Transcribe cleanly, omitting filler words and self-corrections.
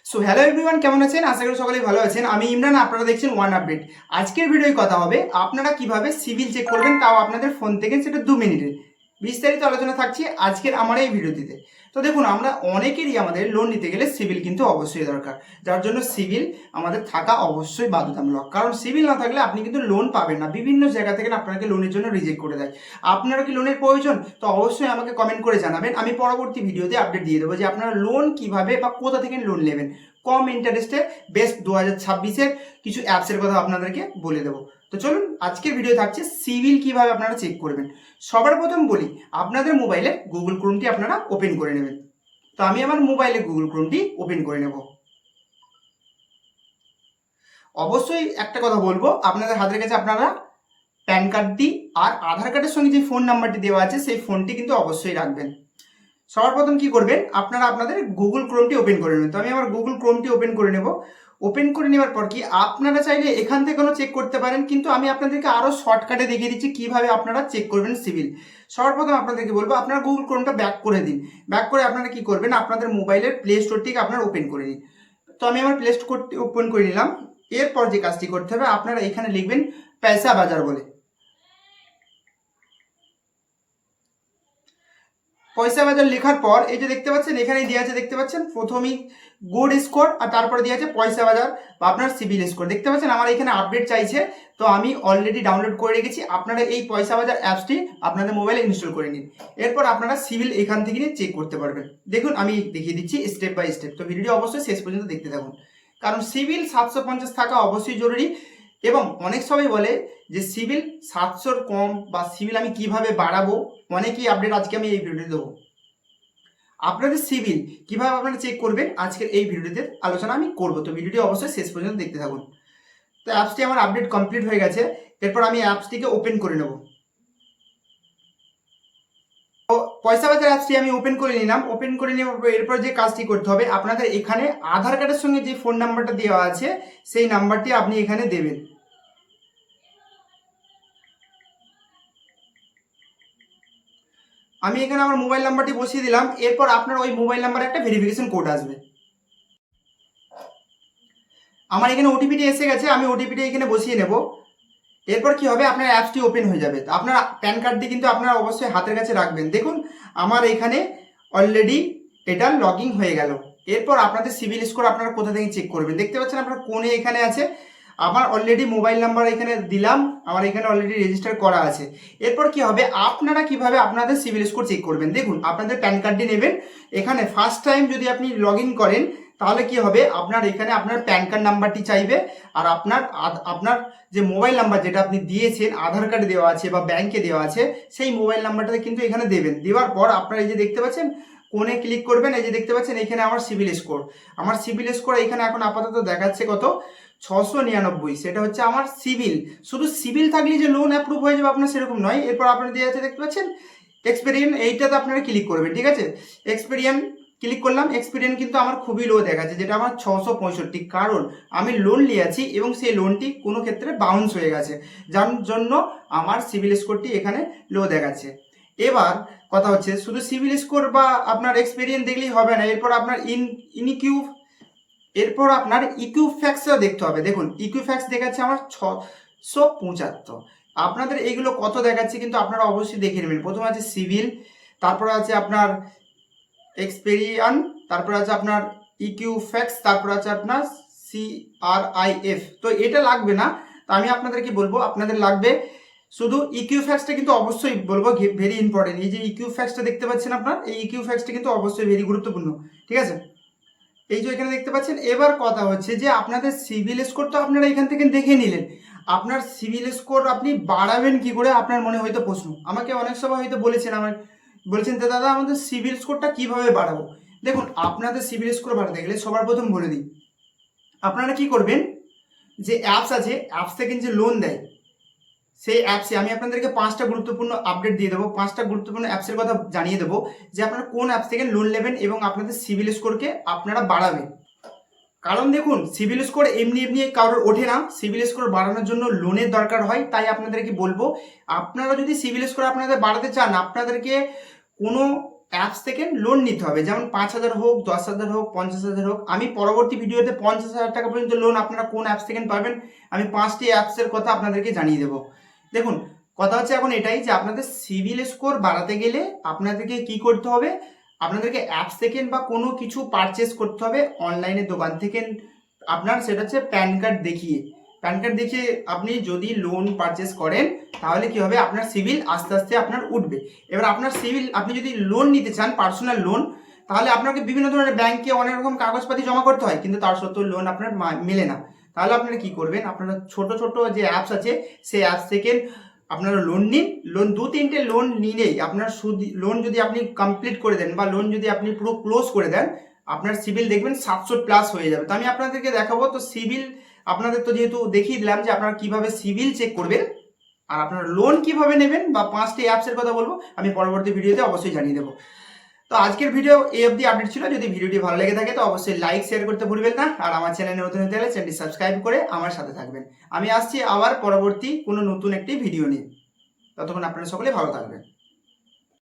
So hello everyone, কেমন আছেন? আশা করি সকলেই ভালো আছেন। আমি ইমরান, আপনারা দেখছেন ওয়ান আপডেট। আজকের ভিডিওয় কথা হবে আপনারা কিভাবে সিভিল চেক করবেন, তাও আপনাদের ফোন থেকে, সেটা 2 মিনিটে। বিস্তারিত আলোচনা থাকছে আজকের আমার এই ভিডিওটিতে। তো দেখুন, আমরা অনেকেরই আমাদের লোন নিতে গেলে সিভিল কিন্তু অবশ্যই দরকার, যার জন্য সিভিল আমাদের থাকা অবশ্যই বাধ্যতামূলক। কারণ সিভিল না থাকলে আপনি কিন্তু লোন পাবেন না, বিভিন্ন জায়গা থেকে আপনাকে লোনের জন্য রিজেক্ট করে দেয়। আপনারও কি লোনের প্রয়োজন? তো অবশ্যই আমাকে কমেন্ট করে জানাবেন, আমি পরবর্তী ভিডিওতে আপডেট দিয়ে দেবো যে আপনারা লোন কিভাবে বা কোথা থেকে লোন নেবেন। কম ইন্টারেস্টে বেস্ট 2026-এর কিছু অ্যাপসের কথা আপনাদেরকে বলে দেবো। তো চলুন, আজকের ভিডিও থাকছে সিভিল কিভাবে আপনারা চেক করবেন। সবার প্রথম বলি, আপনাদের মোবাইলে গুগল ক্রোমটি আপনারা ওপেন করে নেবেন। তো আমি আমার মোবাইলে গুগল ক্রোমটি ওপেন করে নেব। অবশ্যই একটা কথা বলবো, আপনাদের হাতের কাছে আপনারা প্যান কার্ডটি আর আধার কার্ডের সঙ্গে যে ফোন নাম্বারটি দেওয়া আছে সেই ফোনটি কিন্তু অবশ্যই রাখবেন। সবার প্রথম কি করবেন, আপনারা আপনাদের গুগল ক্রোমটি ওপেন করে নেবেন। তো আমি আমার গুগল ক্রোমটি ওপেন করে নেব। ওপেন করে নেওয়ার পর কি আপনারা চাইলে এখান থেকেও চেক করতে পারেন, কিন্তু আমি আপনাদেরকে আরও শর্টকাটে দেখিয়ে দিচ্ছি কিভাবে আপনারা চেক করবেন সিভিল। সবার প্রথম আপনাদেরকে বলবো, আপনারা গুগল ক্রোমটা ব্যাক করে দিন। ব্যাক করে আপনারা কি করবেন, আপনাদের মোবাইলের প্লে স্টোরটিকে আপনারা ওপেন করে নিন। তো আমি আমার প্লে স্টোরটি ওপেন করে নিলাম। এরপর যে কাজটি করতে হবে, আপনারা এখানে লিখবেন পয়সা বাজার বলে। পয়সা বাজার লেখার পর এই যে দেখতে পাচ্ছেন, এখানে দেওয়া আছে, দেখতে পাচ্ছেন প্রথমেই গুড স্কোর আর তারপরে দেওয়া আছে পয়সা বাজার বা আপনার সিভিল স্কোর। দেখতে পাচ্ছেন আমার এখানে আপডেট চাইছে, তো আমি অলরেডি ডাউনলোড করে রেখেছি। আপনারা এই পয়সা বাজার অ্যাপসটি আপনাদের মোবাইলে ইনস্টল করে নিন। এরপর আপনারা সিভিল এখান থেকে নিয়ে চেক করতে পারবেন। দেখুন, আমি দেখিয়ে দিচ্ছি স্টেপ বাই স্টেপ। তো ভিডিওটি অবশ্যই শেষ পর্যন্ত দেখতে থাকুন, কারণ সিভিল 750 থাকা অবশ্যই জরুরি। এবং অনেক সবাই বলে যে সিভিল 700-র কম বা সিভিল আমি কিভাবে বাড়াবো, অনেকই আপডেট আজকে আমি এই ভিডিওতে দেবো। আপনাদের সিভিল কিভাবে আপনারা চেক করবেন আজকের এই ভিডিওতে আলোচনা আমি করব। তো ভিডিওটি অবশ্যই শেষ পর্যন্ত দেখতে থাকুন। তো অ্যাপসটি আমার আপডেট কমপ্লিট হয়ে গেছে। এরপর আমি অ্যাপসটিকে ওপেন করে নেব। তো পয়সা বাজার অ্যাপসটি আমি ওপেন করে নিলাম। ওপেন করে নেওয়ার পর এরপর যে কাজটি করতে হবে, আপনাদের এখানে আধার কার্ডের সঙ্গে যে ফোন নাম্বারটা দেওয়া আছে সেই নাম্বারটি আপনি এখানে দেবেন। আমি এখানে আমার মোবাইল নাম্বারটি বসিয়ে দিলাম। এরপর আপনার ওই মোবাইল নাম্বারে একটা ভেরিফিকেশন কোড আসবে। আমার এখানে ওটিপিটি এসে গেছে, আমি ওটিপিটি এখানে বসিয়ে নেব। এরপর কি হবে, আপনার অ্যাপসটি ওপেন হয়ে যাবে। তো আপনার প্যান কার্ডটি কিন্তু আপনারা অবশ্যই হাতের কাছে রাখবেন। দেখুন, আমার এখানে অলরেডি এটা লগ ইন হয়ে গেল। এরপর আপনাদের সিভিল স্কোর আপনারা কোথা থেকে চেক করবেন, দেখতে পাচ্ছেন আপনার কোণে এখানে আছে। আমার অলরেডি মোবাইল নাম্বার এখানে দিলাম, আমার এখানে অলরেডি রেজিস্টার করা আছে। এরপর কি হবে, আপনারা কিভাবে আপনাদের সিভিল স্কোর চেক করবেন, দেখুন আপনাদের প্যান কার্ডটি নেবেন। এখানে ফার্স্ট টাইম যদি আপনি লগ ইন করেন, তাহলে কি হবে, আপনার এখানে আপনার প্যান কার্ড নাম্বারটি চাইবে। আর আপনার যে মোবাইল নাম্বার যেটা আপনি দিয়েছেন, আধার কার্ডে দেওয়া আছে বা ব্যাংকে দেওয়া আছে, সেই মোবাইল নাম্বারটা কিন্তু এখানে দেবেন। দেওয়ার পর আপনারা এই যে দেখতে পাচ্ছেন কোণে ক্লিক করবেন। এই যে দেখতে পাচ্ছেন এখানে আমার সিভিল স্কোর। আমার সিভিল স্কোর এখানে এখন আপাতত দেখাচ্ছে কত, 699। সেটা হচ্ছে আমার সিভিল। শুধু সিভিল থাকলেই যে লোন অ্যাপ্রুভ হয়ে যাবে আপনার সেরকম নয়। এরপর আপনার দেওয়া আছে, দেখতে পাচ্ছেন এক্সপেরিয়েন্স, এইটাতে আপনারা ক্লিক করবেন। ঠিক আছে, এক্সপেরিয়েন্স ক্লিক করলাম। এক্সপিরিয়েন্স কিন্তু আমার খুবই লো দেখাচ্ছে, যেটা আমার 665, কারণ আমি লোন নিয়েছি এবং সেই লোনটি কোনো ক্ষেত্রে বাউন্স হয়ে গেছে, যার জন্য আমার সিভিল স্কোরটি এখানে লো দেখাচ্ছে। এবার কথা হচ্ছে, শুধু সিভিল স্কোর বা আপনার এক্সপিরিয়েন্স দেখলেই হবে না। এরপর আপনার এরপর আপনার ইকুইফ্যাক্সও দেখতে হবে। দেখুন, ইকুইফ্যাক্স দেখাচ্ছে আমার 675। আপনাদের এইগুলো কত দেখাচ্ছে কিন্তু আপনারা অবশ্যই দেখে নেবেন। প্রথমে আছে সিভিল, তারপরে আছে আপনার এক্সপেরিয়ান, তারপর আছে আপনার ইকুইফ্যাক্স, তারপর আছে আপনার CRIF। তো এটা লাগবে না। তো আমি আপনাদেরকে বলবো, আপনাদের লাগবে শুধু ইকুইফ্যাক্সটা, কিন্তু অবশ্যই বলবো ভেরি ইম্পর্টেন্ট। এই যে ইকুইফ্যাক্সটা দেখতে পাচ্ছেন আপনার, এই ইকুইফ্যাক্সটা কিন্তু অবশ্যই ভেরি গুরুত্বপূর্ণ। ঠিক আছে, এই যে এখানে দেখতে পাচ্ছেন। এবার কথা হচ্ছে যে আপনাদের সিভিল স্কোর তো আপনারা এখান থেকে দেখে নিলেন, আপনার সিভিল স্কোর আপনি বাড়াবেন কি করে, আপনার মনে হয়তো প্রশ্ন। আমাকে অনেক সময় হয়তো বলেছেন যে দাদা আমাদের সিভিল স্কোরটা কিভাবে বাড়াবো। দেখুন, আপনাদের সিভিল স্কোর বাড়াতে গেলে সবার প্রথম বলে দিই, আপনারা কি করবেন, যে অ্যাপস আছে, অ্যাপস থেকে যে লোন দেয় সেই অ্যাপসে আমি আপনাদেরকে 5টা গুরুত্বপূর্ণ আপডেট দিয়ে দেবো। 5টা গুরুত্বপূর্ণ অ্যাপসের কথা জানিয়ে দেবো যে আপনারা কোন অ্যাপস থেকে লোন নেবেন এবং আপনাদের সিভিল স্কোরকে আপনারা বাড়াবেন। কারণ দেখুন, সিভিল স্কোর এমনি এমনি কারোর ওঠে না, সিভিল স্কোর বাড়ানোর জন্য লোনের দরকার হয়। তাই আপনাদেরকে বলবো, আপনারা যদি সিভিল স্কোর আপনাদের বাড়াতে চান, আপনাদেরকে কোনো অ্যাপস থেকে লোন নিতে হবে, যেমন 5,000 হোক, 10,000 হোক, 50,000 হোক। আমি পরবর্তী ভিডিওতে 50,000 টাকা পর্যন্ত লোন আপনারা কোন অ্যাপস থেকে পাবেন আমি 5টি অ্যাপসের কথা আপনাদেরকে জানিয়ে দেবো। দেখুন, কথা হচ্ছে এখন এটাই যে আপনাদের সিভিল স্কোর বাড়াতে গেলে আপনাদেরকে কি করতে হবে, আপনাদেরকে অ্যাপস থেকে বা কোনো কিছু পারচেস করতে হবে অনলাইনের দোকান থেকে। আপনার সেটা হচ্ছে প্যান কার্ড দেখিয়ে, প্যান কার্ড দেখিয়ে আপনি যদি লোন পারচেস করেন তাহলে কি হবে, আপনার সিভিল আস্তে আস্তে আপনার উঠবে। এবার আপনার সিভিল, আপনি যদি লোন নিতে চান পার্সোনাল লোন, তাহলে আপনাকে বিভিন্ন ধরনের ব্যাংকে অনেক রকম কাগজপাতি জমা করতে হয়, কিন্তু তার সত্ত্বেও লোন আপনার মেলে না। তাহলে আপনারা কি করবেন, আপনারা ছোট ছোট যে অ্যাপস আছে সেই অ্যাপস থেকে আপনারা লোন নিন। লোন 2-3টে লোন নিলেই আপনার সুদ, লোন যদি আপনি কমপ্লিট করে দেন বা লোন যদি আপনি পুরো ক্লোজ করে দেন, আপনার সিভিল দেখবেন 700+ হয়ে যাবে। তো আমি আপনাদেরকে দেখাবো। তো সিভিল আপনাদের তো যেহেতু দেখিয়ে দিলাম যে আপনারা কিভাবে সিভিল চেক করবেন আর আপনারা লোন কিভাবে নেবেন, বা 5টি অ্যাপসের কথা বলবো আমি পরবর্তী ভিডিওতে অবশ্যই জানিয়ে দেবো। তো আজকের ভিডিও এই অবধি আপডেট ছিল। যদি ভিডিওটি ভালো লেগে থাকে তো অবশ্যই লাইক শেয়ার করতে ভুলবেন না, আর আমার চ্যানেলে নতুন হতে হলে চ্যানেলটি সাবস্ক্রাইব করে আমার সাথে থাকবেন। আমি আসছি আবার পরবর্তী কোনো নতুন একটি ভিডিও নিয়ে। ততক্ষণ আপনারা সকলে ভালো থাকবেন।